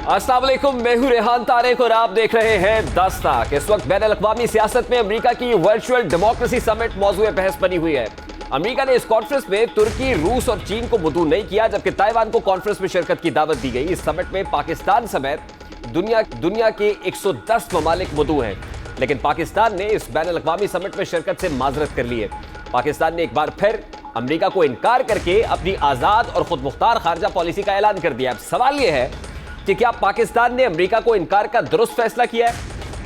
अस्सलाम वालेकुम, मैं हूं रेहान तारिक और आप देख रहे हैं दस्तक। इस वक्त बैनुल-अक़वामी सियासत में अमेरिका की वर्चुअल डेमोक्रेसी समिट मौजूए बहस बनी हुई है। अमेरिका ने इस कॉन्फ्रेंस में तुर्की, रूस और चीन को मदऊ नहीं किया, जबकि ताइवान को कॉन्फ्रेंस में शिरकत की दावत दी गई। इस समिट में पाकिस्तान समेत दुनिया के 110 ममालिक मदऊ हैं, लेकिन पाकिस्तान ने इस बैनुल-अक़वामी समिट में शिरकत से माजरत कर ली है। पाकिस्तान ने एक बार फिर अमेरिका को इनकार करके अपनी आज़ाद और खुद मुख्तार खारजा पॉलिसी का ऐलान कर दिया। अब सवाल यह है कि क्या पाकिस्तान ने अमेरिका को इनकार का दुरुस्त फैसला किया है?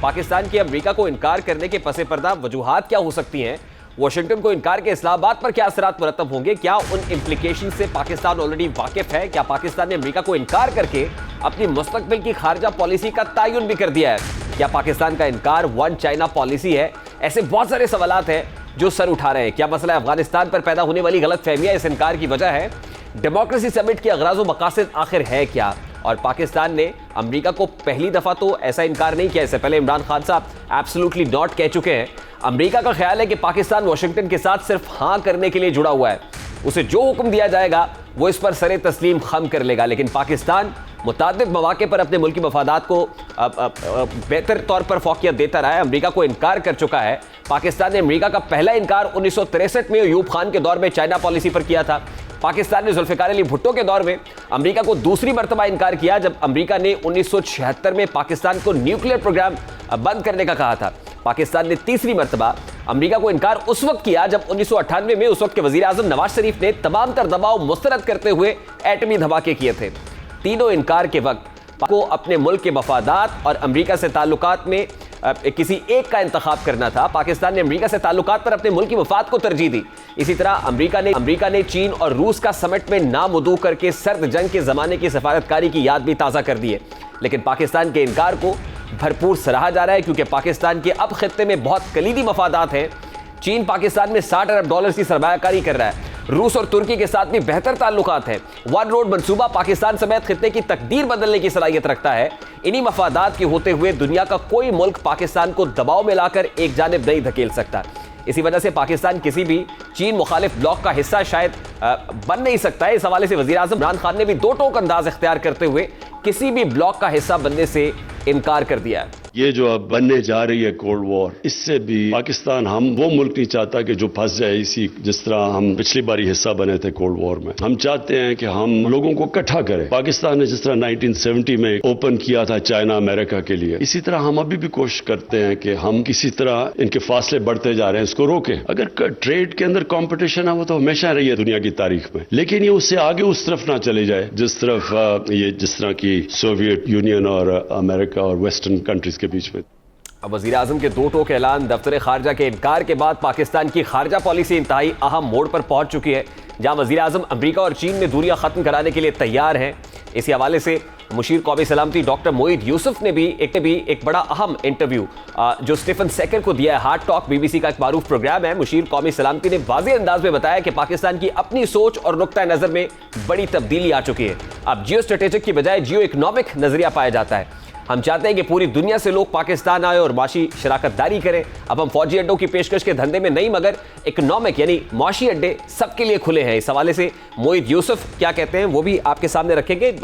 पाकिस्तान की अमेरिका को इनकार करने के पसे पर्दा वजूहात क्या हो सकती हैं? वाशिंगटन को इनकार के इस्लामाबाद पर क्या असरात मुरतब होंगे? क्या उन इम्प्लीकेशन से पाकिस्तान ऑलरेडी वाकिफ है? क्या पाकिस्तान ने अमेरिका को इनकार करके अपनी मुस्तकबिल की खारजा पॉलिसी का तयन भी कर दिया है? क्या पाकिस्तान का इनकार वन चाइना पॉलिसी है? ऐसे बहुत सारे सवालात हैं जो सर उठा रहे हैं। क्या मसला अफगानिस्तान पर पैदा होने वाली गलत फहमियां इस इनकार की वजह है? डेमोक्रेसी समिट की अगराज़ व मकासद आखिर है क्या? और पाकिस्तान ने अमेरिका को पहली दफा तो ऐसा इनकार नहीं किया, इससे पहले इमरान खान साहब एब्सोल्युटली नॉट कह चुके हैं। अमेरिका का ख्याल है कि पाकिस्तान वाशिंगटन के साथ सिर्फ हाँ करने के लिए जुड़ा हुआ है, उसे जो हुक्म दिया जाएगा वो इस पर सरे तस्लीम खम कर लेगा। लेकिन पाकिस्तान मुतादिद मौके पर अपने मुल्की मफादात को बेहतर तौर पर फौकियत देता रहा है, अमेरिका को इनकार कर चुका है। पाकिस्तान ने अमेरिका का पहला इनकार 1963 में अयूब खान के दौर में चाइना पॉलिसी पर किया था। पाकिस्तान ने जुल्फ़िकार अली भुट्टो के दौर में अमेरिका को दूसरी मरतबा इनकार किया, जब अमेरिका ने 1976 में पाकिस्तान को न्यूक्लियर प्रोग्राम बंद करने का कहा था। पाकिस्तान ने तीसरी मरतबा अमेरिका को इनकार उस वक्त किया जब 1998 में उस वक्त के वज़ीर आज़म नवाज शरीफ ने तमाम तर दबाव मुस्तरद करते हुए एटमी धमाके किए थे। तीनों इनकार के वक्त को अपने मुल्क के मफादात और अमेरिका से ताल्लुकात में किसी एक का इंतखाब करना था। पाकिस्तान ने अमेरिका से ताल्लुकात पर अपने मुल्क की मफाद को तरजीह दी। इसी तरह अमेरिका ने चीन और रूस का समिट में नामुदू करके सर्द जंग के ज़माने की सफारतकारी की याद भी ताज़ा कर दी है। लेकिन पाकिस्तान के इनकार को भरपूर सराहा जा रहा है, क्योंकि पाकिस्तान के अब खित्ते में बहुत कलीदी मफादात हैं। चीन पाकिस्तान में $60 अरब की सरमायाकारी कर रहा है। रूस और तुर्की के साथ भी बेहतर ताल्लुकात हैं। वन रोड मंसूबा पाकिस्तान समेत खित्ते की तकदीर बदलने की सलाहियत रखता है। इन्हीं मफादात के होते हुए दुनिया का कोई मुल्क पाकिस्तान को दबाव में लाकर एक जानिब नहीं धकेल सकता। इसी वजह से पाकिस्तान किसी भी चीन मुखालिफ ब्लॉक का हिस्सा शायद बन नहीं सकता है। इस हवाले से वज़ीर आज़म इमरान खान ने भी दो टोक अंदाज इख्तियार करते हुए किसी भी ब्लॉक का हिस्सा बनने से इनकार कर दिया है। ये जो अब बनने जा रही है कोल्ड वॉर, इससे भी पाकिस्तान हम वो मुल्क नहीं चाहता कि जो फंस जाए इसी, जिस तरह हम पिछली बारी हिस्सा बने थे कोल्ड वॉर में। हम चाहते हैं कि हम लोगों को इकट्ठा करें। पाकिस्तान ने जिस तरह 1970 में ओपन किया था चाइना अमेरिका के लिए, इसी तरह हम अभी भी कोशिश करते हैं कि हम किसी तरह इनके फासले बढ़ते जा रहे हैं इसको रोकें। अगर ट्रेड के अंदर कॉम्पिटिशन है वो तो हमेशा रही है दुनिया की तारीख में, लेकिन ये उससे आगे उस तरफ ना चले जाए जिस तरफ ये जिस तरह की सोवियत यूनियन और अमेरिका और वेस्टर्न कंट्रीज के बीच में। अब वज़ीर आज़म के दो टोक ऐलान, दफ्तर खारजा के इनकार के बाद पाकिस्तान की खारजा पॉलिसी इंतहाई अहम मोड़ पर पहुंच चुकी है, जहां वज़ीर आज़म अमेरिका और चीन में दूरियां खत्म कराने के लिए तैयार हैं। इसी हवाले से मुशीर कौमी सलामती डॉक्टर मोईद यूसुफ ने भी एक बड़ा अहम इंटरव्यू जो स्टीफन सेकर को दिया है। हार्ट टॉक BBC का एक मारूफ प्रोग्राम है। मुशीर कौमी सलामती ने वाज़ेह अंदाज में बताया कि पाकिस्तान की अपनी सोच और नुक्ता नज़र में बड़ी तब्दीली आ चुकी है। अब जियो स्ट्रेटेजिक की बजाय जियो इकनॉमिक नजरिया पाया जाता है। हम चाहते हैं कि पूरी दुनिया से लोग पाकिस्तान आए और माशी शराकतदारी करें। अब हम फौजी अड्डों की पेशकश के धंधे में नहीं, मगर इकोनॉमिक यानी माशी अड्डे सबके लिए खुले हैं। इस हवाले से मोईद यूसुफ क्या कहते हैं वो भी आपके सामने रखेंगे।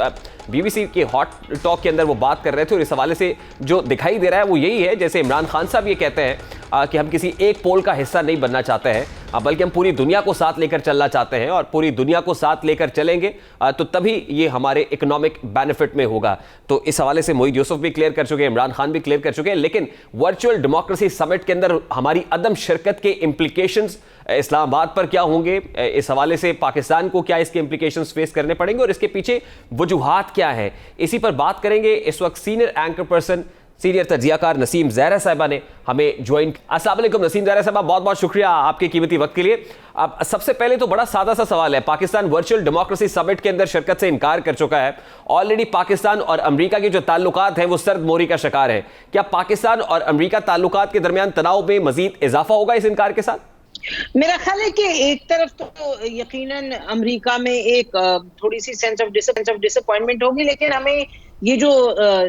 BBC के हॉट टॉक के अंदर वो बात कर रहे थे और इस हवाले से जो दिखाई दे रहा है वो यही है, जैसे इमरान खान साहब ये कहते हैं कि हम किसी एक पोल का हिस्सा नहीं बनना चाहते हैं, बल्कि हम पूरी दुनिया को साथ लेकर चलना चाहते हैं, और पूरी दुनिया को साथ लेकर चलेंगे तो तभी ये हमारे इकोनॉमिक बेनिफिट में होगा। तो इस हवाले से मोईद यूसुफ भी क्लियर कर चुके हैं, इमरान खान भी क्लियर कर चुके हैं। लेकिन वर्चुअल डेमोक्रेसी समिट के अंदर हमारी अदम शिरकत के इम्प्लीकेशंस इस्लामाबाद पर क्या होंगे, इस हवाले से पाकिस्तान को क्या इसके इम्प्लीकेशंस फेस करने पड़ेंगे और इसके पीछे वजूहात क्या है, इसी पर बात करेंगे। इस वक्त सीनियर एंकर पर्सन, सीनियर तजियाकार नसीम ज़हरा साहिबा ने हमें ज्वाइन। अस्सलाम वालेकुम नसीम ज़हरा साहिबा, बहुत बहुत शुक्रिया आपके कीमती वक्त के लिए। अब सबसे पहले तो बड़ा सादा सा सवाल है, पाकिस्तान वर्चुअल डेमोक्रेसी समिट के अंदर शिरकत से इनकार कर चुका है। ऑलरेडी पाकिस्तान और अमेरिका के जो ताल्लुकात हैं वो सर्द मोरी का शिकार है। क्या पाकिस्तान और अमेरिका ताल्लुकात के दरमियान तनाव में मजीद इजाफा होगा इस इनकार के साथ? मेरा ख्याल है कि एक तरफ तो यकीनन अमेरिका में एक थोड़ी सी सेंस ऑफ डिसअपॉइंटमेंट होगी, लेकिन हमें ये जो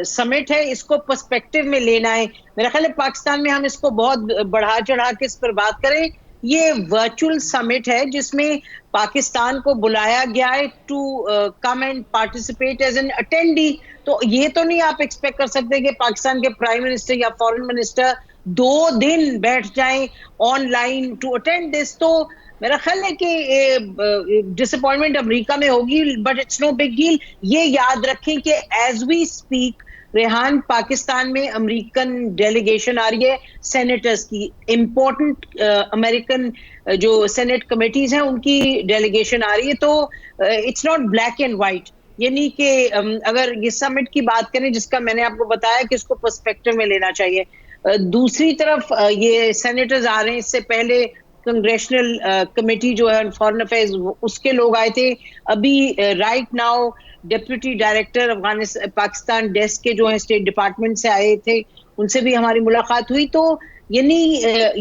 समिट है इसको पर्सपेक्टिव में लेना है। मेरा ख्याल है पाकिस्तान में हम इसको बहुत बढ़ा चढ़ा के इस पर बात करें, ये वर्चुअल समिट है जिसमें पाकिस्तान को बुलाया गया है to come and participate as an attendee. तो ये तो नहीं आप एक्सपेक्ट कर सकते कि पाकिस्तान के प्राइम मिनिस्टर या फॉरेन मिनिस्टर 2 दिन बैठ जाएं ऑनलाइन टू अटेंड दिस। तो मेरा ख्याल है कि डिसअपॉइंटमेंट अमेरिका में होगी, but it's no big deal. ये याद रखें कि as we speak Rehan, Pakistan में अमेरिकन डेलीगेशन आ रही है सेनेटर्स की, इंपॉर्टेंट अमेरिकन जो सेनेट कमेटीज हैं उनकी डेलीगेशन आ रही है। तो it's not black and white, यानी कि अगर ये समिट की बात करें जिसका मैंने आपको बताया कि इसको पर्सपेक्टिव में लेना चाहिए, दूसरी तरफ ये सेनेटर्स आ रहे हैं। इससे पहले कांग्रेशनल कमेटी जो है फॉरेन अफेयर्स उसके लोग आए थे। अभी right now deputy director Afghanistan Pakistan desk के जो है स्टेट डिपार्टमेंट से आए थे, उनसे भी हमारी मुलाकात हुई। तो यानी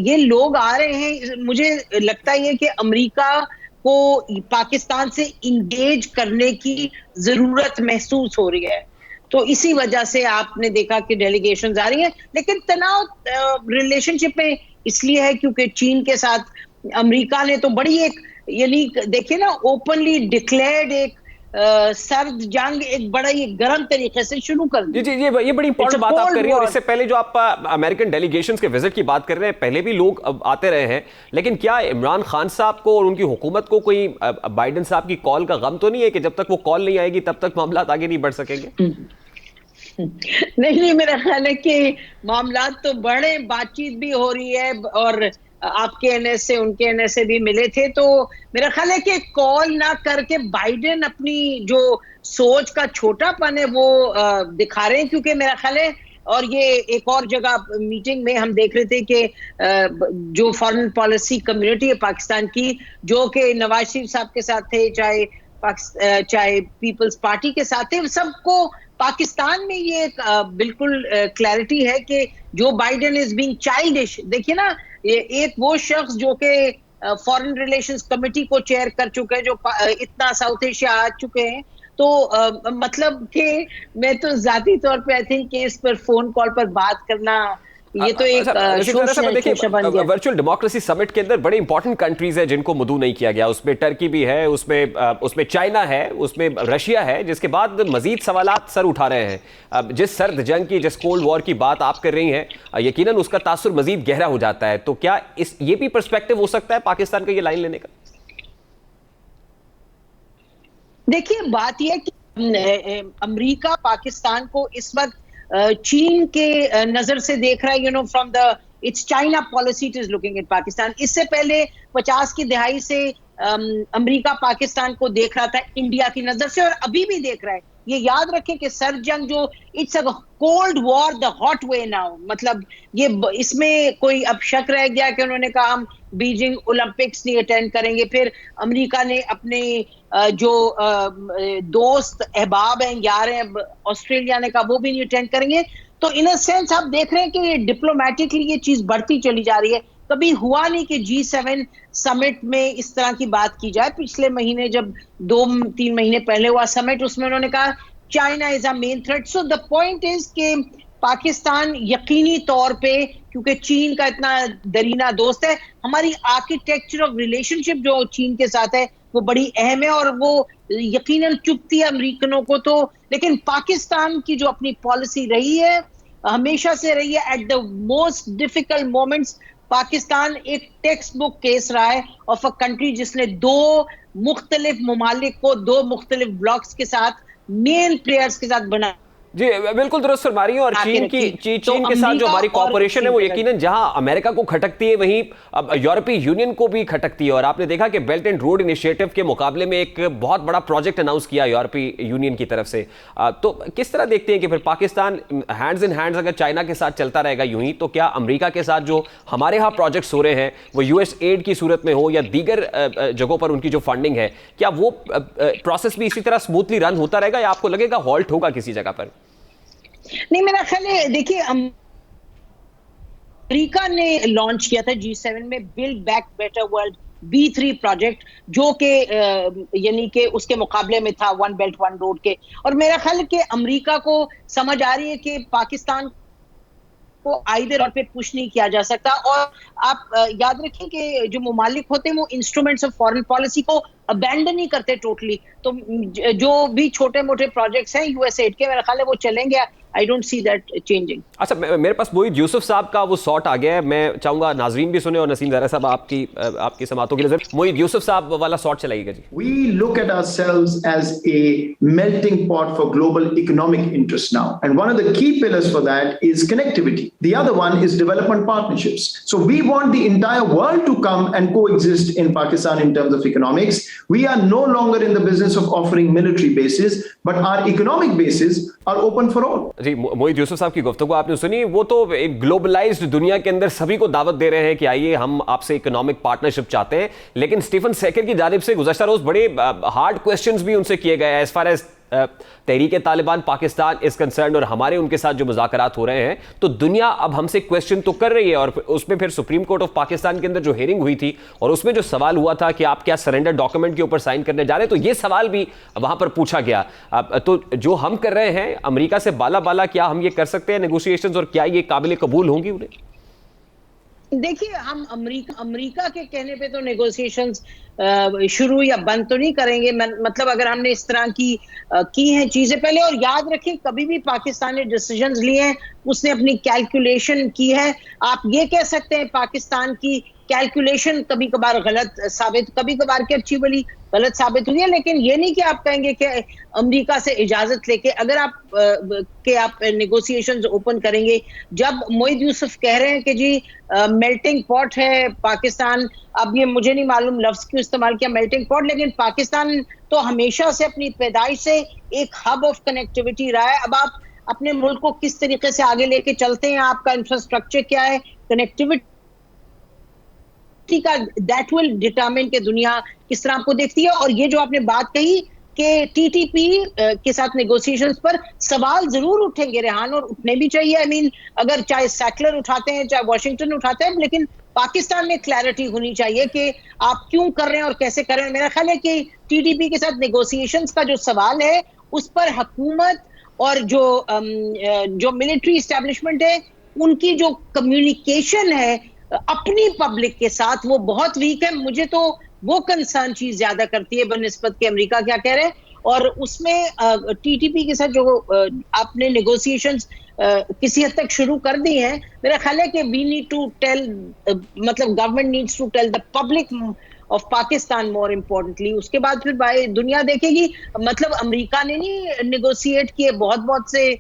ये लोग आ रहे हैं। मुझे लगता है कि अमेरिका को पाकिस्तान से इंगेज करने की जरूरत महसूस हो रही है, तो इसी वजह से आपने देखा कि डेलीगेशंस आ रही हैं। लेकिन तनाव रिलेशनशिप में इसलिए है क्योंकि चीन के साथ अमेरिका ने तो बड़ी एक, यानी देखिए ना, ओपनली डिक्लेयर्ड एक सर्द जंग एक बड़ा ही गर्म तरीके से शुरू कर दी। जी, ये बड़ी इंपॉर्टेंट बात आप कर रही हैं। और इससे पहले जो आप अमेरिकन डेलीगेशंस के विजिट की बात कर रहे हैं, पहले भी लोग अब आते रहे हैं, लेकिन क्या इमरान खान साहब को और उनकी हुकूमत को कोई बाइडेन साहब की कॉल का गम तो नहीं है कि जब तक वो कॉल नहीं आएगी तब तक मामला आगे नहीं बढ़ सकेंगे? नहीं, मेरा ख्याल है कि मामला तो बड़े, बातचीत भी हो रही है और आपके एनएस से उनके एनएस से भी मिले थे। तो मेरा ख्याल है कि कॉल ना करके बाइडेन अपनी जो सोच का छोटापन है वो दिखा रहे हैं, क्योंकि मेरा ख्याल है, और ये एक और जगह मीटिंग में हम देख रहे थे कि जो फॉरेन पॉलिसी कम्युनिटी है पाकिस्तान की, जो कि नवाज शरीफ साहब के साथ थे, चाहे पीपल्स पार्टी के साथ थे, सबको पाकिस्तान में ये बिल्कुल क्लैरिटी है कि Joe Biden is being childish. देखिए ना, ये एक वो शख्स जो कि फॉरेन रिलेशंस कमेटी को चेयर कर चुके हैं, जो इतना साउथ एशिया आ चुके हैं, तो मतलब कि मैं तो जाती तौर पे आई थिंक कि इस पर फोन कॉल पर बात करना, ये तो एक वर्चुअल डेमोक्रेसी समिट के अंदर बड़े इंपॉर्टेंट कंट्रीज है जिनको मदऊ नहीं किया गया। उसमें टर्की भी है, उसमें चाइना है, उसमें रशिया है, जिसके बाद मजीद सवालात सर उठा रहे हैं। जिस सर्द जंग की, जिस कोल्ड वॉर की बात आप कर रही हैं, यकीनन उसका तासुर मजीद गहरा हो जाता है। तो क्या ये भी पर्सपेक्टिव हो सकता है पाकिस्तान का ये लाइन लेने का? देखिए, बात यह कि अमेरिका पाकिस्तान को इस वक्त चीन के नजर से देख रहा है, from the it's China policy it is looking at Pakistan. इससे पहले 50 की दहाई से अमेरिका पाकिस्तान को देख रहा था इंडिया की नजर से, और अभी भी देख रहा है। ये याद रखें कि सर्द जंग जो it's a cold war the hot way now, मतलब ये इसमें कोई अब शक रह गया कि उन्होंने कहा हम बीजिंग ओलंपिक्स नहीं अटेंड करेंगे। फिर अमेरिका ने अपने जो दोस्त अहबाब हैं, यार हैं, ऑस्ट्रेलिया ने कहा वो भी नहीं अटेंड करेंगे। तो इन अ सेंस आप देख रहे हैं कि डिप्लोमेटिकली ये चीज बढ़ती चली जा रही है। कभी हुआ नहीं कि G7 समिट में इस तरह की बात की जाए। पिछले महीने जब 2-3 महीने पहले हुआ समिट, उसमें उन्होंने कहा China is a main threat. So the point is कि पाकिस्तान यकीनी तौर पे, क्योंकि चीन का इतना दरीना दोस्त है, हमारी आर्किटेक्चर ऑफ रिलेशनशिप जो चीन के साथ है वो बड़ी अहम है, और वो यकीनन चुभती है अमेरिकनों को। तो लेकिन पाकिस्तान की जो अपनी पॉलिसी रही है, हमेशा से रही है, at the most difficult moments Pakistan एक टेक्स्ट बुक केस रहा है ऑफ अ कंट्री जिसने 2 मुख्तलिफ ममालिक को 2 मुख्तलिफ ब्लॉक्स के साथ, मेन प्लेयर्स के साथ बना। जी, बिल्कुल दुरुस्त फरमा रही हैं। और चीन के साथ जो हमारी कॉर्पोरेशन है वो यकीनन जहां अमेरिका को खटकती है वहीं अब यूरोपीय यूनियन को भी खटकती है। और आपने देखा कि बेल्ट एंड रोड इनिशिएटिव के मुकाबले में एक बहुत बड़ा प्रोजेक्ट अनाउंस किया यूरोपीय यूनियन की तरफ से। तो किस तरह देखते हैं कि फिर पाकिस्तान हैंड्स इन हैंड्स अगर चाइना के साथ चलता रहेगा यूं ही, तो क्या अमेरिका के साथ जो हमारे यहाँ प्रोजेक्ट्स हो रहे हैं वो यूएस एड की सूरत में हो या दीगर जगहों पर उनकी जो फंडिंग है, क्या वो प्रोसेस भी इसी तरह स्मूथली रन होता रहेगा या आपको लगेगा हॉल्ट होगा किसी जगह पर? नहीं, मेरा ख्याल है, देखिए अमेरिका ने लॉन्च किया था G7 में build back better world B3 project, जो कि यानी कि उसके मुकाबले में था वन बेल्ट वन रोड के। और मेरा ख्याल है कि अमेरिका को समझ आ रही है कि पाकिस्तान को आइदर और पे पुश नहीं किया जा सकता। और आप याद रखें कि जो मुमालिक होते हैं वो इंस्ट्रूमेंट्स ऑफ फॉरेन पॉलिसी को अबैंडन नहीं करते टोटली। तो जो भी छोटे मोटे प्रोजेक्ट्स हैं यूएसएड के, मेरा ख्याल है वो चलेंगे। I don't see that changing. अच्छा, मेरे पास मोहित यूसुफ साहब का वो शॉट आ गया है, मैं चाहूंगा नाजरीन भी सुने और नसीम ज़हरा साहब आपकी समातों की नजर। मोहित यूसुफ साहब वाला शॉट चलाइएगा जी। We look at ourselves as a melting pot for global economic interest now, and one of the key pillars for that is connectivity. The other one is development partnerships. So we want the entire world to come and coexist in Pakistan in terms of economics. We are no longer in the business of offering military bases, but our economic bases are open for all. जी, मोहित यूसुफ साहब की गुफ्तगू आपने सुनी। वो तो एक globalised दुनिया के अंदर सभी को दावत दे रहे हैं कि आइए हम आपसे इकोनॉमिक पार्टनरशिप चाहते हैं, लेकिन स्टीफन सेकर की जानिब से गुज़श्ता रोज बड़े हार्ड क्वेश्चंस भी उनसे किए गए as far as Tehreek Taliban Pakistan is concern और हमारे उनके साथ जो मुज़ाकरात हो रहे हैं। तो दुनिया अब हमसे क्वेश्चन तो कर रही है, और उसमें फिर सुप्रीम कोर्ट ऑफ पाकिस्तान के अंदर जो हियरिंग हुई थी और उसमें जो सवाल हुआ था कि आप क्या सरेंडर डॉक्यूमेंट के ऊपर साइन करने जा रहे हैं, तो ये सवाल भी वहां पर पूछा गया। तो जो हम कर रहे हैं अमेरिका से बाला बाला, क्या हम ये कर सकते हैं नेगोशिएशंस, और क्या ये काबिल कबूल होंगी उन्हें? देखिए, हम अमेरिका के कहने पे तो नेगोशिएशंस शुरू या बंद तो नहीं करेंगे। मतलब अगर हमने इस तरह की हैं चीजें पहले, और याद रखें कभी भी पाकिस्तान ने डिसीजंस लिए हैं उसने अपनी कैलकुलेशन की है। आप ये कह सकते हैं पाकिस्तान की कैलकुलेशन कभी कभार गलत साबित, कभी कभार की अच्छी भली गलत साबित हुई है, लेकिन ये नहीं कि आप कहेंगे कि अमेरिका से इजाजत लेके अगर आप नेगोशिएशंस ओपन करेंगे। जब मोहित यूसुफ कह रहे हैं कि जी मेल्टिंग पॉट है पाकिस्तान, अब ये मुझे नहीं मालूम लफ्ज क्यों इस्तेमाल किया मेल्टिंग पॉट, लेकिन पाकिस्तान तो हमेशा से अपनी पैदाइश से एक हब ऑफ कनेक्टिविटी रहा है। अब आप अपने मुल्क को किस तरीके से आगे लेके चलते हैं, आपका इंफ्रास्ट्रक्चर क्या है, कनेक्टिविटी का, दैट विल डिटरमिन के दुनिया किस तरह आपको देखती है। और ये जो आपने बात कही कि टीटीपी के साथ नेगोशिएशंस पर सवाल जरूर उठेंगे रेहान, और उठने भी चाहिए। आई मीन अगर चाहे सैकलर उठाते हैं चाहे वॉशिंगटन उठाते हैं, लेकिन पाकिस्तान में क्लैरिटी होनी चाहिए कि आप क्यों कर रहे हैं और कैसे कर रहे हैं। मेरा ख्याल है कि टीटीपी के साथ नेगोशिएशंस का जो सवाल है उस पर हुकूमत और जो मिलिट्री एस्टेब्लिशमेंट है उनकी जो कम्युनिकेशन है अपनी पब्लिक के साथ वो बहुत वीक है। मुझे तो वो कंसर्न चीज ज्यादा करती है बनिस्बत के अमेरिका क्या कह रहे हैं, और उसमें टीटीपी के साथ जो आपने नेगोशिएशंस किसी हद तक शुरू कर दी हैं, मेरा ख्याल है कि वी नीड टू टेल, मतलब government needs to tell the public of Pakistan more importantly. उसके बाद फिर भाई दुनिया देखेगी। मतलब अमेरिका ने नहीं नेगोशिएट किए बहुत से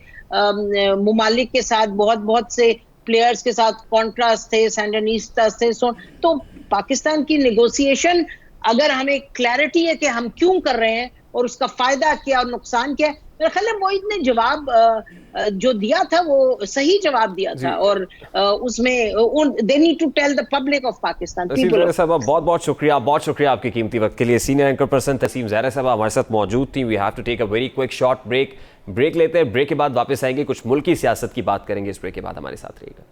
मुमालिक के साथ, बहुत से प्लेयर्स के साथ, कॉन्ट्रास्ट थे, सैंडिनिस्तास थे, तो पाकिस्तान की नेगोशिएशन अगर हमें क्लैरिटी है कि हम क्यों कर रहे हैं और उसका फायदा क्या और नुकसान क्या है, मेरा ख्याल है मोहित ने जवाब जो दिया था वो सही जवाब दिया था, और उसमें they need to tell the public of Pakistan people. बहुत शुक्रिया आपके कीमती वक्त के लिए। Senior anchor person Taseem Zahra साहब हमारे साथ मौजूद थी। We have to take a very quick short break लेते हैं। ब्रेक के बाद वापस आएंगे, कुछ मुल्की सियासत की बात करेंगे। इस ब्रेक के बाद हमारे साथ रहिएगा।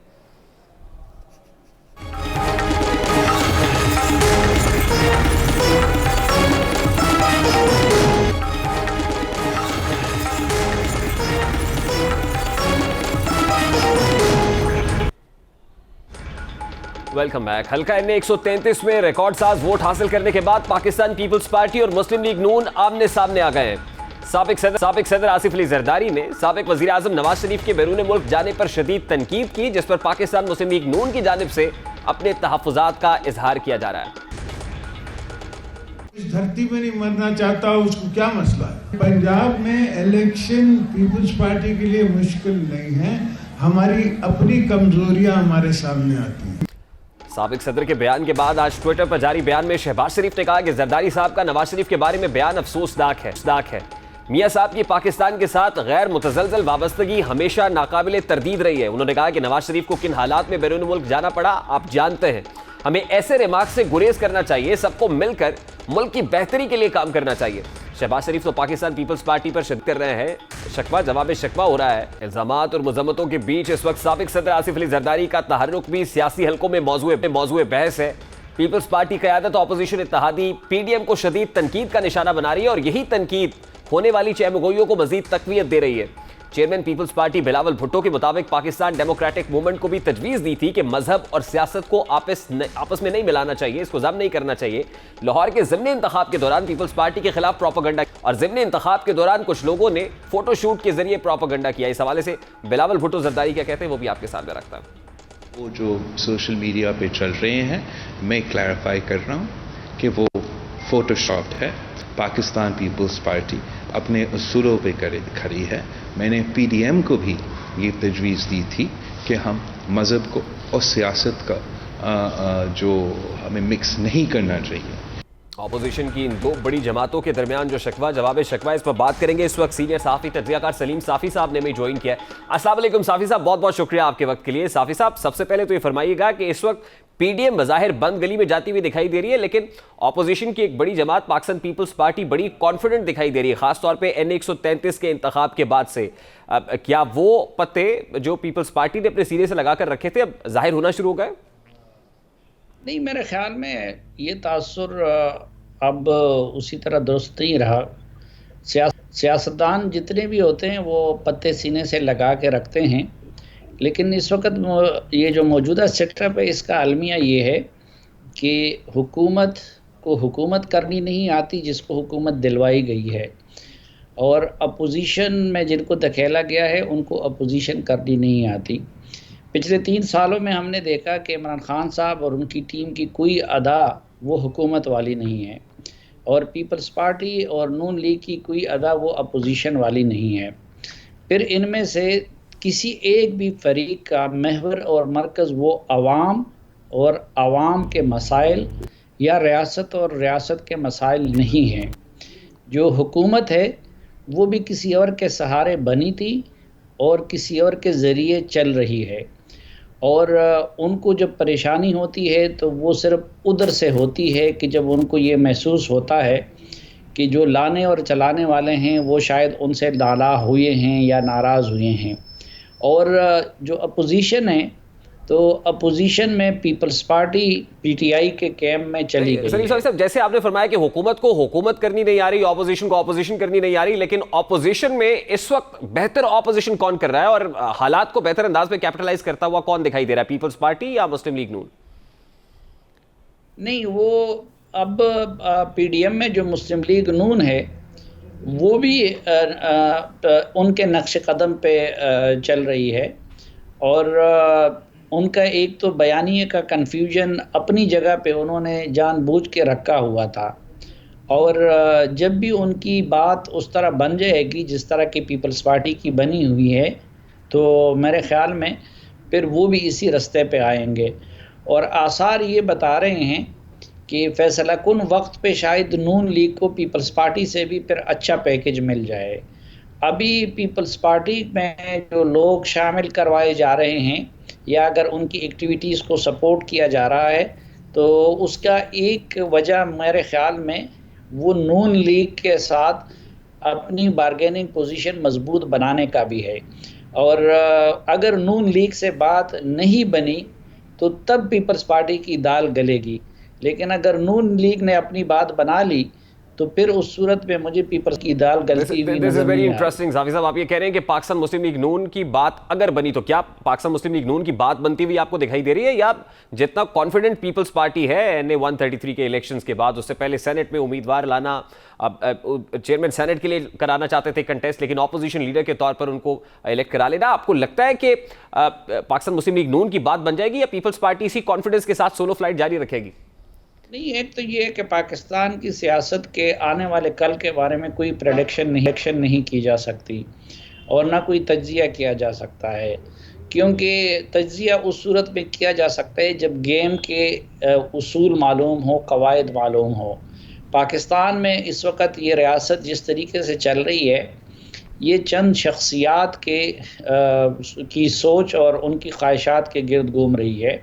Welcome back. हल्का एन 133 में रिकॉर्ड साज वोट हासिल करने के बाद पाकिस्तान पीपल्स पार्टी और मुस्लिम लीग नून आमने सामने आ गए हैं। साबिक सदर आसिफ अली जरदारी ने साबिक वजीर आजम नवाज शरीफ के बैरून मुल्क जाने पर शदीद तनकीद की, जिस पर पाकिस्तान मुस्लिम लीग नून की जानिब से अपने तहफ़्फ़ुज़ात का इजहार किया जा रहा है। इस धरती में नहीं मरना चाहता, उसको क्या मसला है? पंजाब में इलेक्शन पीपल्स पार्टी के लिए मुश्किल नहीं है, हमारी अपनी कमजोरियां हमारे सामने आती हैं। साबिक सदर के बयान के बाद आज ट्विटर पर जारी बयान में शहबाज शरीफ ने कहा कि जरदारी साहब का नवाज शरीफ के बारे में बयान अफसोसनाक है। मियां साहब की पाकिस्तान के साथ गैर मुतज़लज़ल वाबस्तगी हमेशा नाकाबिले तरदीद रही है। उन्होंने कहा कि नवाज शरीफ को किन हालात में बैरून मुल्क जाना पड़ा आप जानते हैं। हमें ऐसे रिमार्क से गुरेज करना चाहिए, सबको मिलकर मुल्क की बेहतरी के लिए काम करना चाहिए। शहबाज शरीफ तो पाकिस्तान पीपल्स पार्टी पर शिद कर रहे हैं, शकवा जवाब शकवा हो रहा है। इल्जामात और मुज़म्मतों के बीच इस वक्त साबिक सदर आसिफ अली जरदारी का तहर्रुक भी सियासी हलकों में मौजूए बहस है। पीपल्स पार्टी क़यादत अपोजिशन इत्तेहादी पीडीएम को शदीद तनकीद का निशाना बना रही है, और यही तनकीद होने वाली चहमगोइयों को मजीद तक़वियत दे रही है। चेयरमैन पीपल्स पार्टी बिलावल भुट्टो के मुताबिक पाकिस्तान डेमोक्रेटिक मूवमेंट को भी तजवीज़ दी थी कि मजहब और सियासत को आपस में नहीं मिलाना चाहिए, इसको जम नहीं करना चाहिए। लाहौर के ज़िमनी इंतखाब के दौरान पीपल्स पार्टी के खिलाफ प्रोपेगेंडा और ज़िमनी इंतखाब के दौरान कुछ लोगों ने फोटोशूट के जरिए प्रोपेगेंडा किया। इस हवाले से बिलावल भुट्टो जरदारी क्या कहते हैं वो भी आपके सामने रखता है। वो जो सोशल मीडिया पे चल रहे हैं, मैं क्लैरिफाई कर रहा हूँ कि वो फोटोशॉप है। पाकिस्तान पीपल्स पार्टी अपने उसूलों पे खड़ी है। मैंने पीडीएम को भी ये तजवीज़ दी थी कि हम मज़हब को और सियासत का जो हमें मिक्स नहीं करना चाहिए। ऑपोजिशन की इन दो बड़ी जमातों के दरमियान जो शिकवा जवाब शिकवा, इस पर बात करेंगे। इस वक्त सीनियर साफ़ी तज्ज़ियाकार सलीम साफ़ी साहब ने हमें ज्वाइन किया है। अस्सलाम वालेकुम साफ़ी साहब, बहुत बहुत शुक्रिया आपके वक्त के लिए। साफ़ी साहब, सबसे पहले तो ये फरमाइएगा कि इस वक्त पीडीएम बज़ाहिर बंद गली में जाती हुई दिखाई दे रही है, लेकिन ऑपोजिशन की एक बड़ी जमात पाकिस्तान पीपल्स पार्टी बड़ी कॉन्फिडेंट दिखाई दे रही है, खासतौर पर N 133 के इंतखाब के बाद से। क्या वो पत्ते जो पीपल्स पार्टी ने अपने सीने से लगाकर रखे थे अब जाहिर होना शुरू हो गए? नहीं, मेरे ख्याल में ये तासुर अब उसी तरह दुरुस्त नहीं रहा। सियासतदान जितने भी होते हैं वो पत्ते सीने से लगा के रखते हैं, लेकिन इस वक्त ये जो मौजूदा सेटअप है इसका अलमिया ये है कि हुकूमत को हुकूमत करनी नहीं आती जिसको हुकूमत दिलवाई गई है, और अपोजिशन में जिनको धकेला गया है उनको अपोजिशन करनी नहीं आती। पिछले 3 सालों में हमने देखा कि इमरान खान साहब और उनकी टीम की कोई अदा वो हुकूमत वाली नहीं है, और पीपल्स पार्टी और नून लीग की कोई अदा वो अपोजिशन वाली नहीं है। फिर इनमें से किसी एक भी फरीक का महवर और मरकज़ वो अवाम और अवाम के मसाइल या रियासत और रियासत के मसाइल नहीं हैं। जो हुकूमत है वो भी किसी और के सहारे बनी थी और किसी और के ज़रिए चल रही है, और उनको जब परेशानी होती है तो वो सिर्फ उधर से होती है कि जब उनको ये महसूस होता है कि जो लाने और चलाने वाले हैं वो शायद उनसे नाला हुए हैं या नाराज़ हुए हैं। और जो अपोजिशन है तो अपोजिशन में पीपल्स पार्टी पीटीआई के कैंप में चली गई। सलीम साहब, जैसे आपने फरमाया कि हुकूमत को हुकूमत करनी नहीं आ रही, ऑपोजिशन को ऑपोजिशन करनी नहीं आ रही, लेकिन ऑपोजिशन में इस वक्त बेहतर ऑपोजिशन कौन कर रहा है और हालात को बेहतर अंदाज में कैपिटलाइज करता हुआ कौन दिखाई दे रहा है, पीपल्स पार्टी या मुस्लिम लीग नून? नहीं, वो अब पीडीएम में जो मुस्लिम लीग नून है वो भी उनके नक्श कदम पे चल रही है, और उनका एक तो बयानिए का कन्फ्यूजन अपनी जगह पे उन्होंने जानबूझ के रखा हुआ था, और जब भी उनकी बात उस तरह बन जाएगी जिस तरह की पीपल्स पार्टी की बनी हुई है तो मेरे ख़्याल में फिर वो भी इसी रास्ते पे आएंगे। और आसार ये बता रहे हैं कि फैसला कुन वक्त पे शायद नून लीग को पीपल्स पार्टी से भी फिर अच्छा पैकेज मिल जाए। अभी पीपल्स पार्टी में जो लोग शामिल करवाए जा रहे हैं या अगर उनकी एक्टिविटीज़ को सपोर्ट किया जा रहा है तो उसका एक वजह मेरे ख़्याल में वो नून लीग के साथ अपनी बारगेनिंग पोजीशन मजबूत बनाने का भी है, और अगर नून लीग से बात नहीं बनी तो तब पीपल्स पार्टी की दाल गलेगी, लेकिन अगर नून लीग ने अपनी बात बना ली तो फिर उस सूरत में मुझे पीपल्स की दाल गलती हुई नजर वेरी नहीं इंटरेस्टिंग। साफी साहब, आप ये कह रहे हैं कि पाकिस्तान मुस्लिम लीग नून की बात अगर बनी तो क्या पाकिस्तान मुस्लिम लीग नून की बात बनती हुई आपको दिखाई दे रही है, या जितना कॉन्फिडेंट पीपल्स पार्टी है NA 133 के इलेक्शंस के बाद, उससे पहले सेनेट में उम्मीदवार लाना, चेयरमैन सेनेट के लिए कराना चाहते थे कंटेस्ट, लेकिन ऑपोजिशन लीडर के तौर पर उनको इलेक्ट करा लेना, आपको लगता है कि पाकिस्तान मुस्लिम लीग नून की बात बन जाएगी या पीपल्स पार्टी इसी कॉन्फिडेंस के साथ सोलो फ्लाइट जारी रखेगी? नहीं, एक तो ये है कि पाकिस्तान की सियासत के आने वाले कल के बारे में कोई प्रेडिक्शन नहीं की जा सकती और ना कोई तज्जिया किया जा सकता है, क्योंकि तज्जिया उस सूरत में किया जा सकता है जब गेम के उसूल मालूम हो, कवायद मालूम हो। पाकिस्तान में इस वक्त ये रियासत जिस तरीके से चल रही है ये चंद शख्सियात की सोच और उनकी ख्वाहिशात के गिर्द घूम रही है।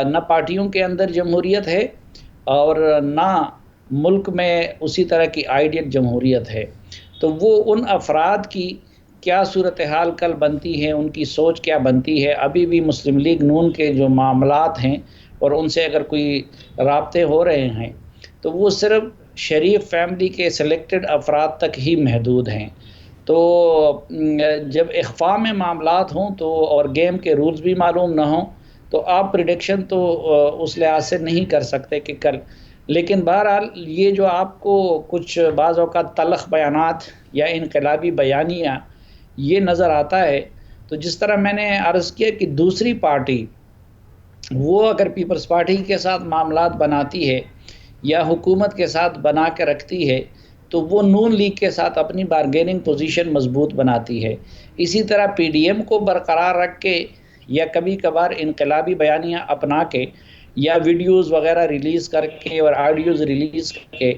न पार्टियों के अंदर जमहूरियत है और ना मुल्क में उसी तरह की आइडियल जमहूरियत है। तो वो उन अफराद की क्या सूरत हाल कल बनती है, उनकी सोच क्या बनती है, अभी भी मुस्लिम लीग नून के जो मामलात हैं और उनसे अगर कोई राब्ते हो रहे हैं तो वो सिर्फ शरीफ फैमिली के सिलेक्टेड अफराद तक ही महदूद हैं। तो जब इख्फा में मामलात हों तो और गेम के रूल्स भी मालूम ना हों तो आप प्रिडिक्शन तो उस लिहाज से नहीं कर सकते कि कल, लेकिन बहरहाल ये जो आपको कुछ बाज़ औक़ात तलख़ बयानात या इनकलाबी बयानियाँ ये नज़र आता है, तो जिस तरह मैंने अर्ज़ किया कि दूसरी पार्टी वो अगर पीपल्स पार्टी के साथ मामलात बनाती है या हुकूमत के साथ बना के रखती है तो वो नून लीग के साथ अपनी बारगेनिंग पोजीशन मजबूत बनाती है। इसी तरह पीडीएम को बरकरार रख के या कभी कभार इनकलाबी बयानियाँ अपना के या वीडियोज़ वगैरह रिलीज़ करके और ऑडियोज़ रिलीज़ करके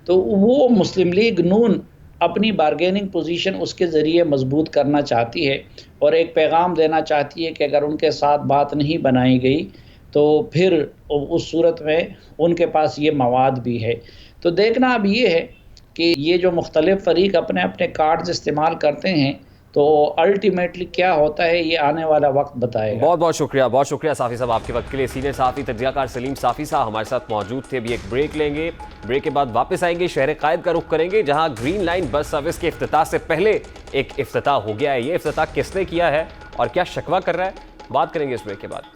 तो वो मुस्लिम लीग नून अपनी बारगेनिंग पोजीशन उसके ज़रिए मजबूत करना चाहती है और एक पैगाम देना चाहती है कि अगर उनके साथ बात नहीं बनाई गई तो फिर उस सूरत में उनके पास ये मवाद भी है। तो देखना अब ये है कि ये जो मुख्तलिफ फ़रीक अपने अपने कार्ड्स इस्तेमाल करते हैं तो अल्टीमेटली क्या होता है ये आने वाला वक्त बताएगा। बहुत बहुत शुक्रिया साफ़ी साहब आपके वक्त के लिए। सीनियर साफ़ी तज्ज़ियाकार सलीम साफ़ी साहब हमारे साथ मौजूद थे। अभी एक ब्रेक लेंगे, ब्रेक के बाद वापस आएंगे, शहर कायद का रुख करेंगे जहां ग्रीन लाइन बस सर्विस के इफ्तिताह से पहले एक इफ्तिताह हो गया है। ये इफ्तिताह किसने किया है और क्या शिकवा कर रहा है, बात करेंगे इस ब्रेक के बाद।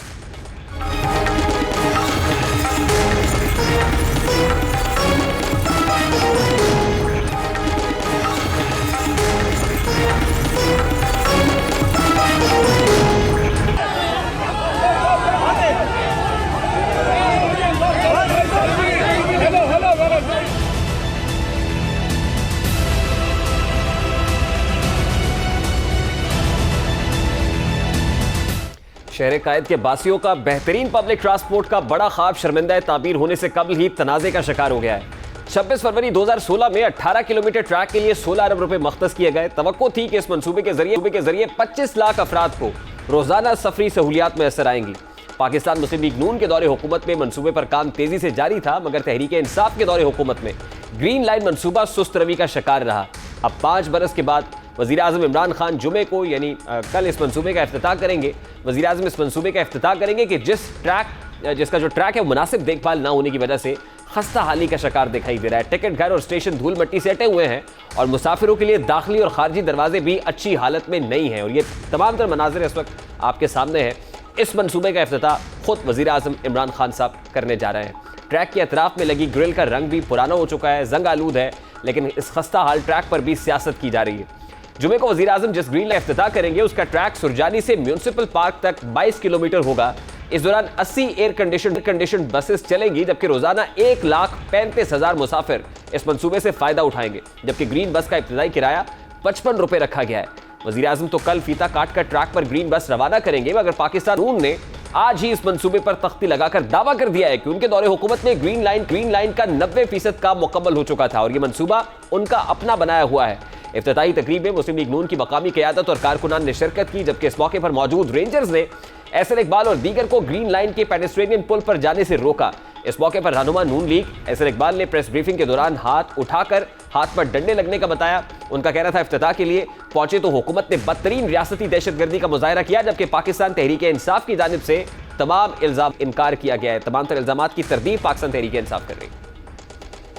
शहर कायद के बासियों का बेहतरीन पब्लिक ट्रांसपोर्ट का बड़ा ख्वाब शर्मिंदा ताबीर होने से कबल ही तनाज़े का शिकार हो गया है। 26 फरवरी 2016 में 18 किलोमीटर ट्रैक के लिए 16 अरब रुपए मख्तस किए गए। तवक्को थी कि इस मंसूबे के जरिए 25 लाख अफराद को रोजाना सफरी सहूलियात मैसर आएंगी। पाकिस्तान मुस्लिम लीग नून के दौरे हुकूमत में मंसूबे पर काम तेजी से जारी था, मगर तहरीक इंसाफ के दौरे हुकूमत में ग्रीन लाइन मंसूबा सुस्त रवि का शिकार रहा। अब 5 बरस के बाद वज़ीर आज़म इमरान खान जुमे को यानी कल इस मंसूबे का इफ्तिताह करेंगे। वज़ीर आज़म इस मंसूबे का इफ्तिताह करेंगे कि जिसका जो ट्रैक है वो मुनासिब देखभाल ना होने की वजह से खस्ता हाली का शिकार दिखाई दे रहा है। टिकट घर और स्टेशन धूल मट्टी से अटे हुए हैं और मुसाफिरों के लिए दाखिली और खारजी दरवाजे भी अच्छी हालत में नहीं हैं और ये तमाम तर मनाजिर इस वक्त आपके सामने है। इस मंसूबे का इफ्तिताह खुद वज़ीर आज़म इमरान खान साहब करने जा रहे हैं। ट्रैक के अतराफ में लगी ग्रिल का रंग भी पुराना हो चुका है, जंग आलूद है, लेकिन इस खस्ता हाल ट्रैक पर भी सियासत की जा रही है। जुमे को वज़ीर आज़म जिस ग्रीन लाइन इफ्तिताह करेंगे उसका ट्रैक सुरजानी से म्यूनिसिपल पार्क तक 22 किलोमीटर होगा। इस दौरान 80 एयर कंडीशन बसेस चलेंगी, जबकि रोजाना 1,35,000 मुसाफिर इस मंसूबे से फायदा उठाएंगे, जबकि ग्रीन बस का इब्तिदाई किराया 55 रुपए रखा गया है। वज़ीर आज़म तो कल फीता काट कर ट्रैक पर ग्रीन बस रवाना करेंगे, मगर पाकिस्तान नून ने आज ही इस मंसूबे पर तख्ती लगाकर दावा कर दिया है कि उनके दौरे हुकूमत में ग्रीन लाइन का 90% काम मुकम्मल हो चुका था और ये मंसूबा उनका अपना बनाया हुआ है। इफ्तिताही तकरीब में मुस्लिम लीग नून की मकामी क़यादत और कारकुनान ने शिरकत की, जबकि इस मौके पर मौजूद रेंजर्स ने एहसन इकबाल और दीगर को ग्रीन लाइन के पेडेस्ट्रियन पुल पर जाने से रोका। इस मौके पर रहनुमा नून लीग एहसन इकबाल ने प्रेस ब्रीफिंग के दौरान हाथ उठाकर हाथ पर डंडे लगने का बताया। उनका कहना था इफ्तिताह के लिए पहुंचे तो हुकूमत ने बदतरीन रियासती दहशतगर्दी का मुजाहरा किया, जबकि पाकिस्तान तहरीक इंसाफ की जानिब से तमाम इल्जाम इनकार किया गया है। तमाम तर इल्जामात की तरदीद पाकिस्तान तहरीक इंसाफ कर रही है।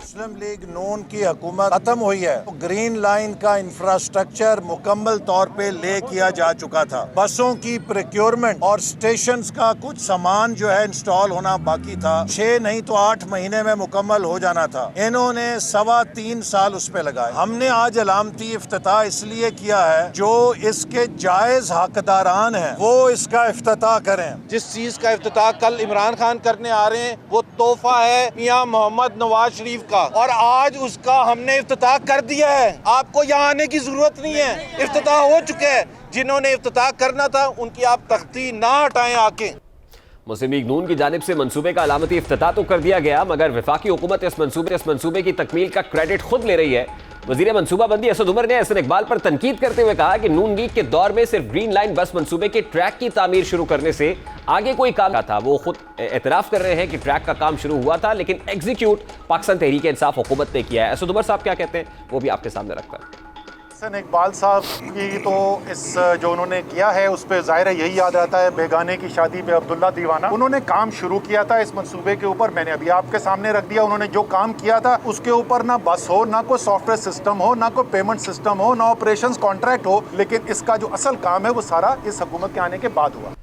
मुस्लिम लीग नून की हुकूमत खत्म हुई है तो ग्रीन लाइन का इंफ्रास्ट्रक्चर मुकम्मल तौर पे ले किया जा चुका था। बसों की प्रोक्योरमेंट और स्टेशंस का कुछ सामान जो है इंस्टॉल होना बाकी था। 6 नहीं तो 8 महीने में मुकम्मल हो जाना था। इन्होंने 3.25 साल उस पे लगाए। हमने आज अलामती इफ्तिताह इसलिए किया है जो इसके जायज हकदारान हैं वो इसका इफ्तिताह करें। जिस चीज का इफ्तिताह कल इमरान खान करने आ रहे हैं वो तोहफा है मियां मोहम्मद नवाज शरीफ का, और आज उसका हमने इफ्तिताह कर दिया है। आपको यहाँ आने की जरूरत नहीं है, इफ्तिताह हो चुका है। जिन्होंने इफ्तिताह करना था उनकी आप तख्ती ना हटाएं आके। मुस्लिम लीग नून की जानिब से मंसूबे का अलामती इफ्तिताह तो कर दिया गया, मगर वफाकी हुकूमत इस मंसूबे की तकमील का क्रेडिट खुद ले रही है। वज़ीर मनसूबाबंदी असद उमर ने एहसन इकबाल पर तनकीद करते हुए कहा कि नून लीग के दौर में सिर्फ ग्रीन लाइन बस मंसूबे के ट्रैक की तामीर शुरू करने से आगे कोई काम था। वो खुद एतराफ़ कर रहे हैं कि ट्रैक का काम शुरू हुआ था, लेकिन एग्जीक्यूट पाकिस्तान तहरीक इंसाफ हुकूमत ने किया है। असद उमर साहब क्या कहते हैं वो भी आपके सामने रखता है। हसन इकबाल साहब की तो इस जो उन्होंने किया है उस पर ज़ाहिर है यही याद रहता है बेगाने की शादी पे अब्दुल्ला दीवाना। उन्होंने काम शुरू किया था इस मंसूबे के ऊपर, मैंने अभी आपके सामने रख दिया। उन्होंने जो काम किया था उसके ऊपर ना बस हो, ना कोई सॉफ्टवेयर सिस्टम हो, ना कोई पेमेंट सिस्टम हो, ना ऑपरेशंस कॉन्ट्रैक्ट हो, लेकिन इसका जो असल काम है वो सारा इस हुकूमत के आने के बाद हुआ।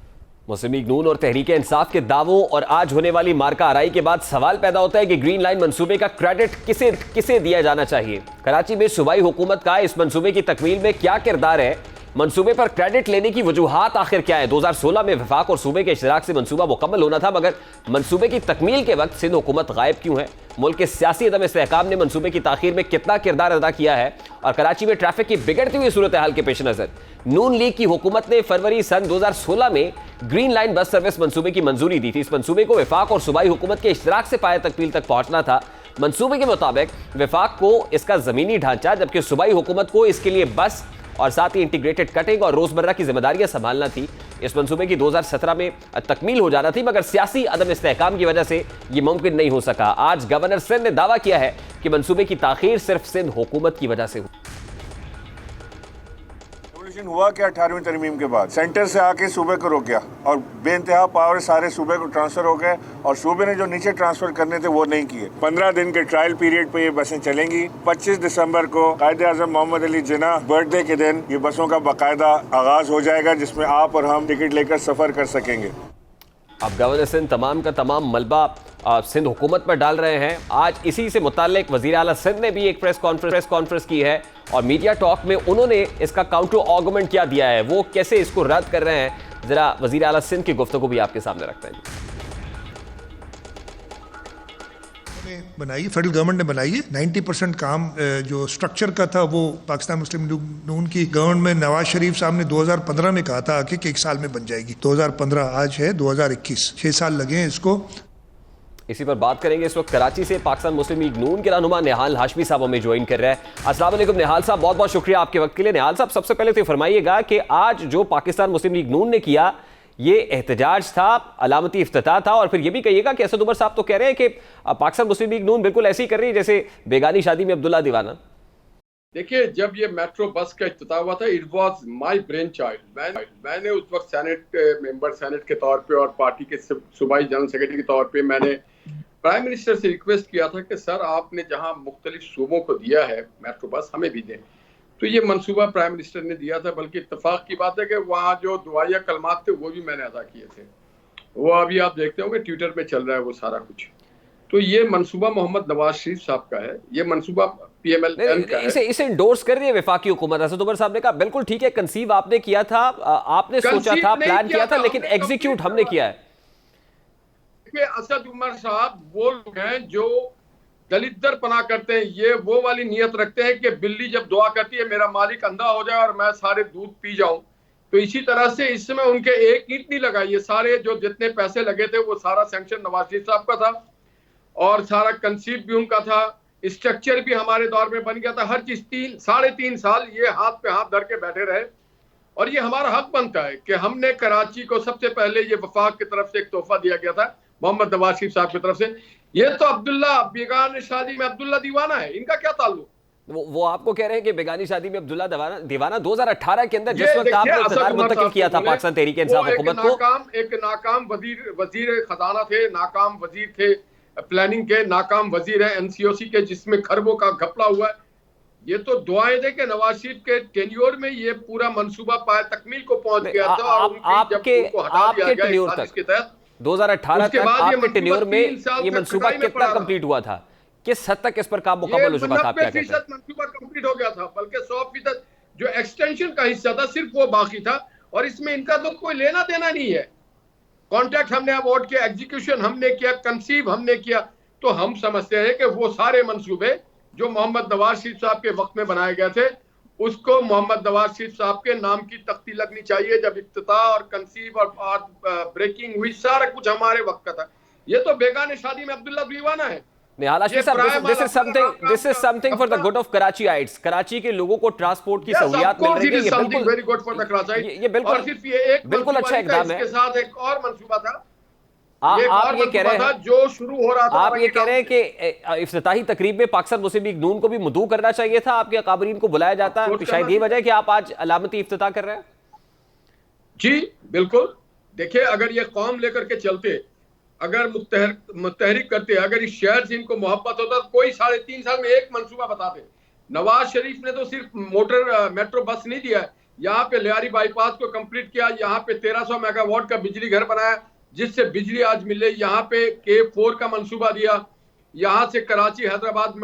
मुस्लिम लीग नून और तहरीक इंसाफ के दावों और आज होने वाली मार्का आराई के बाद सवाल पैदा होता है कि ग्रीन लाइन मंसूबे का क्रेडिट किसे दिया जाना चाहिए। कराची में सूबाई हुकूमत का इस मंसूबे की तकमील में क्या किरदार है, मंसूबे पर क्रेडिट लेने की वजूहात आखिर क्या है। 2016 में वफाक और सूबे के इश्तराक से मंसूबा मुकम्मल होना था, मगर मंसूबे की तकमील के वक्त सिंध हुकूमत गायब क्यों है। मुल्क के सियासी अदम इस्तेहकाम ने मंसूबे की ताखीर में कितना किरदार अदा किया है, और कराची में ट्रैफिक की बिगड़ती हुई सूरत हाल के पेश नजर नून लीग की हुकूमत ने फरवरी सन 2016 में ग्रीन लाइन बस सर्विस मंसूबे की मंजूरी दी थी। इस मंसूबे को वफाक और सूबाई हुकूमत के इश्तराक से पाया तकमील तक पहुंचना था। मंसूबे के मुताबिक वफाक को इसका जमीनी ढांचा, जबकि सूबाई हुकूमत को इसके लिए बस और साथ ही इंटीग्रेटेड कटिंग और रोजमर्रा की जिम्मेदारियां संभालना थी। इस मंसूबे की 2017 में तकमील हो जाना थी, मगर सियासी अदम इस्तेहकाम की वजह से यह मुमकिन नहीं हो सका। आज गवर्नर सिंध ने दावा किया है कि मंसूबे की ताखीर सिर्फ सिंध हुकूमत की वजह से हुई। हुआ क्या 18वीं तरमीम के बाद सेंटर से आके सूबे को रोक गया और बेइंतहा पावर सारे सूबे को ट्रांसफर हो गए, और सूबे ने जो नीचे ट्रांसफर करने थे वो नहीं किए। 15 दिन के ट्रायल पीरियड पे ये बसें चलेंगी। 25 दिसंबर को कायदे-ए-आज़म मोहम्मद अली जिन्ना बर्थडे के दिन ये बसों का बाकायदा आगाज हो जाएगा, जिसमें आप और हम टिकट लेकर सफर कर सकेंगे। अब गवर्नर सिंध तमाम का तमाम मलबा सिंध हुकूमत पर डाल रहे हैं। आज इसी से मुताल्लिक वज़ीर आला सिंध ने भी एक प्रेस कॉन्फ्रेंस की है, और मीडिया टॉक में उन्होंने इसका काउंटर आर्गुमेंट क्या दिया है, वो कैसे इसको रद्द कर रहे हैं। जरा वज़ीर आला सिंध की गुफ्तगू भी आपके सामने रखते हैं। बनाई, फेडरल गवर्नमेंट ने बनाई है। 90% काम जो स्ट्रक्चर का था वो पाकिस्तान मुस्लिम लीग नून की गवर्नमेंट में नवाज शरीफ साहब ने 2015 में कहा था कि 1 साल में बन जाएगी। 2015 आज है 2021, 6 साल लगे हैं इसको। इसी पर बात करेंगे। इस वक्त कराची से पाकिस्तान मुस्लिम लीग नून के रहनुमा निहाल हाशमी साहब हमें ज्वाइन कर रहे हैं। अस्सलाम वालेकुम निहाल साहब, बहुत बहुत शुक्रिया आपके वक्त के लिए। निहाल साहब, सबसे पहले तो फरमाइएगा कि आज जो पाकिस्तान मुस्लिम लीग नून ने किया, ये एहतजाज था, अलामती इफ्तिताह था, और फिर ये भी कहिएगा कि असद उमर साहब तो कह रहे हैं कि पाकिस्तान मुस्लिम लीग नून बिल्कुल ऐसे ही कर रही है जैसे बेगानी शादी में अब्दुल्ला दीवाना। देखिए, जब ये मेट्रो बस का इफ्तिताह हुआ था, it was my brain child. मैंने उस वक्त सेनेट के तौर पे और पार्टी के सूबाई जनरल सेक्रेटरी के तौर पे मैंने प्राइम मिनिस्टर से रिक्वेस्ट किया था कि सर, आपने जहां मुख्तलिफ सूबों को दिया है मेट्रो बस, हमें भी दें। तो ये मंसूबा प्राइम मिनिस्टर ने दिया था, बल्कि इत्तेफाक की बात है कि वहाँ जो दुआया कलमात थे वो भी मैंने अदा किए थे। वो अभी आप देखते होंगे ट्विटर पे चल रहा है वो सारा कुछ। तो ये मंसूबा मोहम्मद नवाज शरीफ साहब का है, ये मंसूबा PMLN का है। इसे इंडोर्स कर रही है वफाकी हुकूमत। असद उमर साहब ने कहा बिल्कुल ठीक है, कंसीव आपने किया था, आपने सोचा था, प्लान किया था, लेकिन एग्जीक्यूट हमने किया है। असद उमर साहब वो लोग हैं जो दलित पना करते हैं, ये वो वाली नियत रखते हैं कि बिल्ली जब दुआ करती है मेरा मालिक अंधा हो जाए और मैं सारे दूध पी जाऊं। तो इसी तरह से इस समय उनके एक ईंट नहीं लगाई है। सारे जो जितने पैसे लगे थे वो सारा सैंक्शन नवाज शरीफ साहब का था, और सारा कंसीव भी उनका था, स्ट्रक्चर भी हमारे दौर में बन गया था। हर चीज 3.5 साल ये हाथ पे हाथ धर के बैठे रहे, और ये हमारा हक बनता है कि हमने कराची को सबसे पहले ये वफाक की तरफ से एक तोहफा दिया गया था मोहम्मद नवाज शरीफ साहब की तरफ से। ये तो अब्दुल्ला बेगानी शादी में अब्दुल्ला दीवाना है, इनका क्या ताल्लुक? वो आपको कह रहे हैं कि बेगानी शादी में अब्दुल्ला दीवाना 2018 के अंदर जिस वक्त आपने इक़्तिदार मुंतकिल किया था पाकिस्तान तहरीक इंसाफ हुकूमत को, एक नाकाम वजीर खजाना थे, नाकाम वजीर थे प्लानिंग के, नाकाम वजीर है NCOC के, जिसमें खरबों का घपला हुआ है। ये तो दुआएं दे के नवाज शरीफ के टेन्योर में ये पूरा मंसूबा पाए तकमील को पहुंच गया था, और आपके टेन्योर तक 2018 तक आपके टेन्योर में ये मंसूबा कितना कंप्लीट हुआ था? किस हद तक इस पर काम मुकम्मल हो चुका था? आप क्या कहते हैं? मंसूबा कंप्लीट हो गया था, बल्कि 100% जो एक्सटेंशन का हिस्सा था सिर्फ वो बाकी था, और इसमें इनका तो कोई लेना देना नहीं है। कॉन्ट्रैक्ट हमने अवॉर्ड किया, एग्जीक्यूशन हमने किया, कंसीव हमने किया। तो हम समझते हैं कि वो सारे मंसूबे जो मोहम्मद नवाज शरीफ साहब के वक्त में बनाए गए थे, उसको मोहम्मद नवाज शरीफ साहब के नाम की तख्ती लगनी चाहिए। जब इफ्तिताह और कंसीव और ब्रेकिंग हुई, सारा कुछ हमारे वक्त का था। ये तो बेगाने शादी में अब्दुल्ला दीवाना है। This is something for the good of Karachiites. Karachi के लोगों को ट्रांसपोर्ट की सहूलियत मिल रही है, ये बिल्कुल अच्छा इकदाम है। इसके साथ एक और मंसूबा था। आप ये कह रहे हैं जो शुरू हो रहा था, आप ये कह रहे हैं कि इफ्तिताही तकरीब में पाकिस्तान मुस्लिम लीग नून को भी मदऊ करना चाहिए था, आपके अकाबरीन को बुलाया जाता, शायद ये वजह है कि आप आज अलामती इफ्तिताह कर रहे हैं। जी बिल्कुल, देखिए अगर ये कौम लेकर के चलते, अगर मुतहरिक करते, अगर इस शहर से इनको मोहब्बत होता तो कोई 3.5 साल में एक मंसूबा बताते। नवाज शरीफ ने तो सिर्फ मेट्रो बस नहीं दिया है, यहाँ पे लियारी बाईपास को कंप्लीट किया, यहाँ पे 1300 मेगावाट का बिजली घर बनाया जिससे बिजली आज मिले, यहाँ पे K4 का मंसूबा दिया, यहाँ से कराची हैदराबाद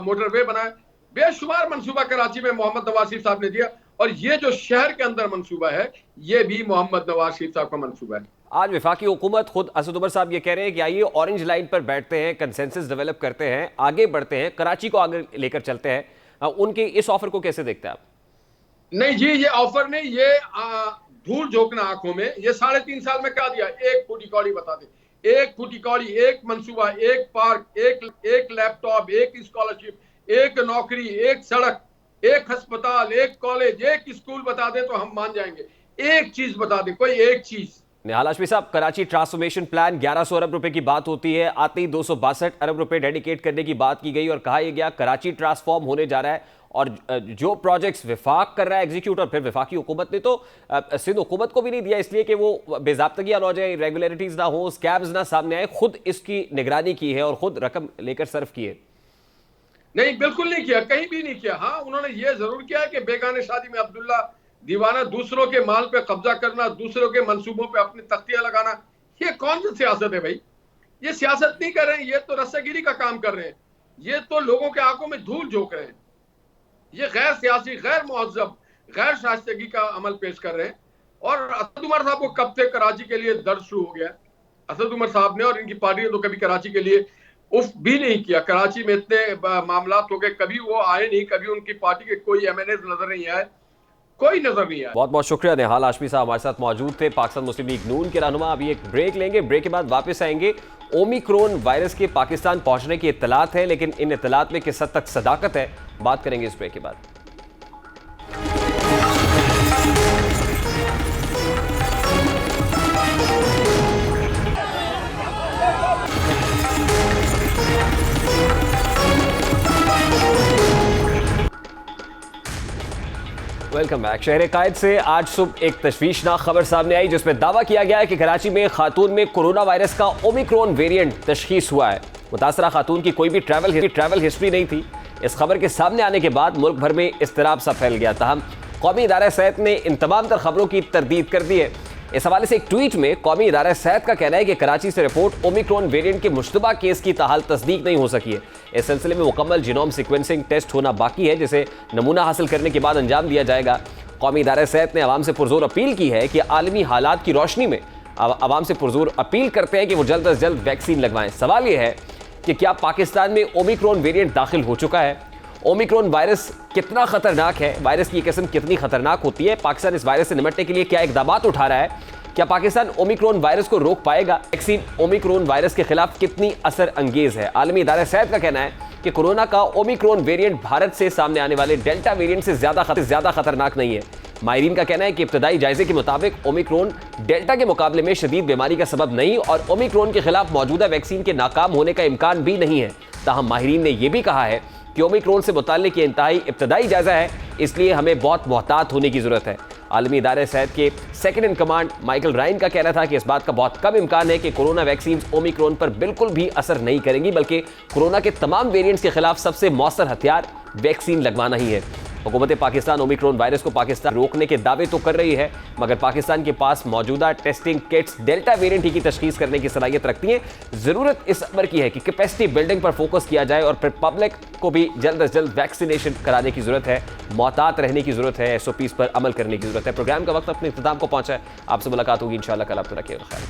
मोटरवे बनाया, बेशुमार मंसूबा कराची में मोहम्मद नवाज शरीफ साहब ने दिया। और ये जो शहर के अंदर मंसूबा है ये भी मोहम्मद नवाज शरीफ साहब का मंसूबा है। आज वफाकी हुकूमत, खुद असद उमर साहब ये कह रहे हैं कि आइए ऑरेंज लाइन पर बैठते हैं, कंसेंसस डेवलप करते हैं, आगे बढ़ते हैं, कराची को आगे लेकर चलते हैं। उनके इस ऑफर को कैसे देखते हैं आप? नहीं जी, ये ऑफर नहीं, ये धूल झोंकना आंखों में। ये 3.5 साल में क्या दिया? एक फूटी कौड़ी बता दे, एक फूटी कौड़ी, एक मंसूबा, एक पार्क, एक लैपटॉप, एक स्कॉलरशिप, एक नौकरी, एक सड़क, एक अस्पताल, एक कॉलेज, एक स्कूल बता दे तो हम मान जाएंगे। एक चीज बता दे, कोई एक चीज। निहाल हाशमी साहब, कराची ट्रांसफॉर्मेशन प्लान 1100 अरब रुपए की बात होती है, आते ही 262 अरब रुपए डेडिकेट करने की बात की गई और कहा यह गया कराची ट्रांसफॉर्म होने जा रहा है। और जो प्रोजेक्ट्स विफाक कर रहा है एग्जीक्यूट, और फिर विफाकी हुकूमत ने तो सिंध हुकूमत को भी नहीं दिया इसलिए कि वो बेज़ाब्तगियां ना हो जाए, रेगुलरिटीज ना हो, स्कैम्स ना सामने आए, खुद इसकी निगरानी की है और खुद रकम लेकर सर्व की है। नहीं, बिल्कुल नहीं किया, कहीं भी नहीं किया। हाँ, उन्होंने ये जरूर किया कि बेगाने शादी में अब्दुल्ला दीवाना, दूसरों के माल पे कब्जा करना, दूसरों के मंसूबों पे अपनी तख्तियां लगाना, ये कौन सी सियासत है भाई? ये सियासत नहीं कर रहे हैं, ये तो रस्सागिरी का काम कर रहे हैं, ये तो लोगों के आंखों में धूल झोंक रहे हैं, ये गैर सियासी, गैर मुहज्जब, गैर शाइस्तगी का अमल पेश कर रहे हैं। और असद उमर साहब को कब से कराची के लिए दर्द शुरू हो गया? असद उमर साहब ने और इनकी पार्टी ने तो कभी कराची के लिए उफ भी नहीं किया। कराची में इतने मामलात हो गए, कभी वो आए नहीं, कभी उनकी पार्टी के कोई MNAs नजर नहीं आए, कोई नजर नहीं आया। बहुत बहुत शुक्रिया। निहाल हाशमी साहब हमारे साथ मौजूद थे, पाकिस्तान मुस्लिम लीग नून के रहनुमा। अभी एक ब्रेक लेंगे, ब्रेक के बाद वापस आएंगे। ओमिक्रॉन वायरस के पाकिस्तान पहुंचने की इत्तलात है, लेकिन इन इत्तलात में किस हद तक सदाकत है, बात करेंगे इस ब्रेक के बाद। Welcome back. शहर कायद से आज सुबह एक तशवीशनाक खबर सामने आई जिसमें दावा किया गया है कि कराची में खातून में कोरोना वायरस का ओमिक्रॉन वेरिएंट तशखीस हुआ है। मुतासरा खातून की कोई भी ट्रैवल हिस्ट्री नहीं थी। इस खबर के सामने आने के बाद मुल्क भर में इस्तराब सा फैल गया। ताहम कौमी इदारा सेहत ने इन तमाम तर खबरों की तरदीद कर दी है। इस हवाले से एक ट्वीट में कौमी इदारा सेहत का कहना है कि कराची से रिपोर्ट ओमिक्रॉन वेरिएंट के मुश्तबा केस की ताहाल तस्दीक नहीं हो सकी है। इस सिलसिले में मुकम्मल जीनोम सीक्वेंसिंग टेस्ट होना बाकी है, जिसे नमूना हासिल करने के बाद अंजाम दिया जाएगा। कौमी इदारा सेहत ने आवाम से पुरजोर अपील की है कि आलमी हालात की रोशनी में आवाम से पुरजोर अपील करते हैं कि वो जल्द अज जल्द वैक्सीन लगवाएं। सवाल यह है कि क्या पाकिस्तान में ओमिक्रॉन वेरिएंट दाखिल हो चुका है? ओमिक्रॉन वायरस कितना खतरनाक है? वायरस की किस्म कितनी खतरनाक होती है? पाकिस्तान इस वायरस से निपटने के लिए क्या इक़दामात उठा रहा है? क्या पाकिस्तान ओमिक्रॉन वायरस को रोक पाएगा? वैक्सीन ओमिक्रॉन वायरस के खिलाफ कितनी असर अंगेज है? आलमी इदारा सेहत का कहना है कि कोरोना का ओमिक्रॉन वेरिएंट भारत से सामने आने वाले डेल्टा वेरिएंट से ज्यादा खतरनाक नहीं है। माहिरीन का कहना है कि इब्तदाई जायजे के मुताबिक ओमिक्रॉन डेल्टा के मुकाबले में शदीद बीमारी का सबब नहीं और ओमिक्रॉन के खिलाफ मौजूदा वैक्सीन के नाकाम होने का इम्कान भी नहीं है। ताहम माहिरीन ने यह भी कहा है कि ओमिक्रॉन से मुताल्लिक ये इंतहाई इब्तदाई जायजा है, इसलिए हमें बहुत मोहतात होने की जरूरत है। आलमी इदारे सेहत के सेकंड इन कमांड माइकल राइन का कहना था कि इस बात का बहुत कम इम्कान है कि कोरोना वैक्सीन ओमिक्रॉन पर बिल्कुल भी असर नहीं करेंगी, बल्कि कोरोना के तमाम वेरिएंट्स के खिलाफ सबसे मौसर हथियार वैक्सीन लगवाना ही है। हुकूमत पाकिस्तान ओमिक्रॉन वायरस को पाकिस्तान रोकने के दावे तो कर रही है, मगर पाकिस्तान के पास मौजूदा टेस्टिंग किट्स डेल्टा वेरिएंट ही की तशखीस करने की सलाहियत रखती हैं। ज़रूरत इस अमर की है कि कैपेसिटी बिल्डिंग पर फोकस किया जाए और फिर पब्लिक को भी जल्द अज जल्द वैक्सीनेशन कराने की जरूरत है, मोहतात रहने की जरूरत है, SOPs पर अमल करने की जरूरत है। प्रोग्राम का वक्त अपने इख्तिताम को पहुंचा है। आपसे मुलाकात होगी इंशाल्लाह कल। आप तो रखिएगा खैर।